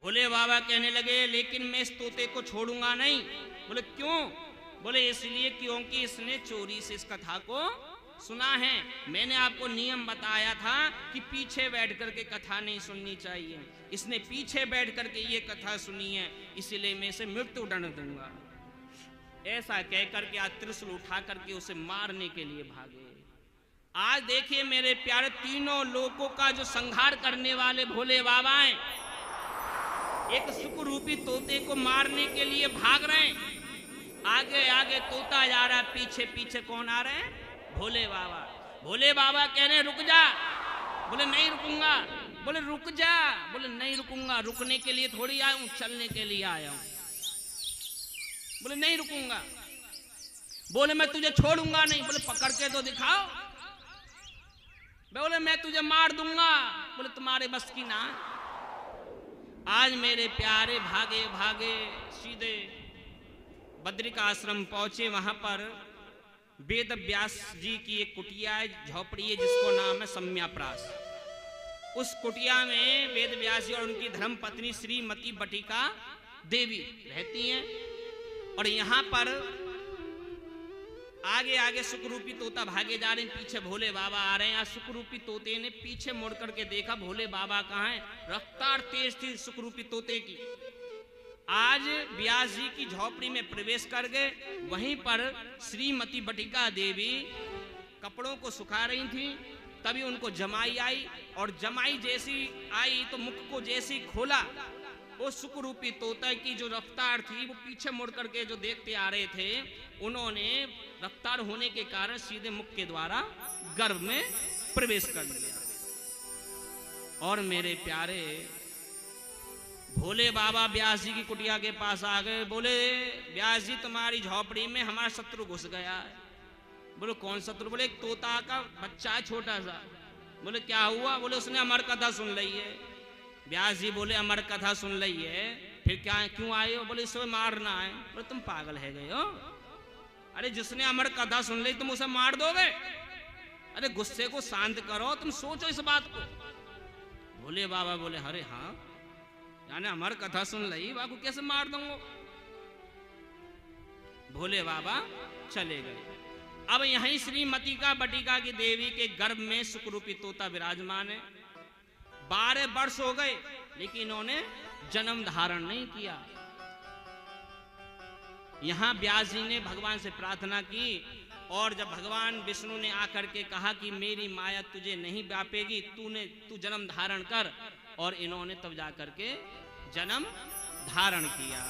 भोले बाबा कहने लगे लेकिन मैं इस तोते को छोड़ूंगा नहीं। बोले क्यों? बोले इसलिए क्योंकि इसने चोरी से इस कथा को सुना है। मैंने आपको नियम बताया था कि पीछे बैठ करके कथा नहीं सुननी चाहिए, इसने पीछे बैठ करके ये कथा सुनी है, इसलिए मैं इसे मृत्यु दंड दूंगा। ऐसा कहकर के आज त्रिशूल उठा करके उसे मारने के लिए भागे। आज देखिए मेरे प्यारे, तीनों लोगों का जो संहार करने वाले भोले बाबा हैं, एक सुख रूपी तोते को मारने के लिए भाग रहे हैं। आगे आगे तोता जा रहा है, पीछे पीछे कौन आ रहे हैं? भोले बाबा। भोले बाबा कह रहे हैं रुक जा। बोले नहीं रुकूंगा। बोले रुक जा। बोले नहीं रुकूंगा, रुकने के लिए थोड़ी आया हूं, चलने के लिए आया हूं। बोले नहीं रुकूंगा। बोले मैं तुझे छोड़ूंगा नहीं। बोले पकड़ के तो दिखाओ। बोले मैं तुझे मार दूंगा। बोले तुम्हारे बस की ना। आज मेरे प्यारे भागे भागे सीधे बद्रिका आश्रम पहुंचे। वहां पर वेद व्यास जी की एक कुटिया है, झोपड़ी है, जिसको नाम है सम्याप्रास। उस कुटिया में वेद व्यास जी और उनकी धर्म पत्नी श्रीमती बटिका देवी रहती हैं। और यहाँ पर आगे आगे सुखरूपी तोता भागे जा रहे हैं, पीछे भोले बाबा आ रहे हैं। आज सुखरूपी तोते ने पीछे मुड़ करके देखा भोले बाबा कहाँ हैं। रफ्तार तेज थी सुखरूपी तोते की। आज व्यास जी की झोपड़ी में प्रवेश कर गए। वहीं पर श्रीमती बटिका देवी कपड़ों को सुखा रही थी। तभी उनको जमाई आई, और जमाई जैसी आई तो मुख को जैसी खोला, वो सुखरूपी तोता की जो रफ्तार थी वो पीछे मुड़ करके जो देखते आ रहे थे, उन्होंने रफ्तार होने के कारण सीधे मुख के द्वारा गर्भ में प्रवेश कर लिया। और मेरे प्यारे भोले बाबा व्यास जी की कुटिया के पास आ गए। बोले व्यास जी तुम्हारी झोपड़ी में हमारा शत्रु घुस गया है। बोले कौन शत्रु? बोले एक तोता का बच्चा है छोटा सा। बोले क्या हुआ? बोले उसने अमर कथा सुन ली है। व्यास जी बोले अमर कथा सुन ली है, फिर क्या क्यों आए हो? बोले इसे मारना है। बोले तुम पागल है गए हो? अरे जिसने अमर कथा सुन ली तुम उसे मार दोगे? अरे गुस्से को शांत करो, तुम सोचो इस बात को। भोले बाबा बोले अरे हाँ, यानी अमर कथा सुन ली, बाबू कैसे मार दूंगा? भोले बाबा चले गए। अब यहीं श्रीमती का बटिका की देवी के गर्भ में सुखरूपी तोता विराजमान है। 12 वर्ष हो गए, लेकिन इन्होंने जन्म धारण नहीं किया। यहां व्यास जी ने भगवान से प्रार्थना की, और जब भगवान विष्णु ने आकर के कहा कि मेरी माया तुझे नहीं व्यापेगी, तू जन्म धारण कर, और इन्होंने तब जाकर के जन्म धारण किया।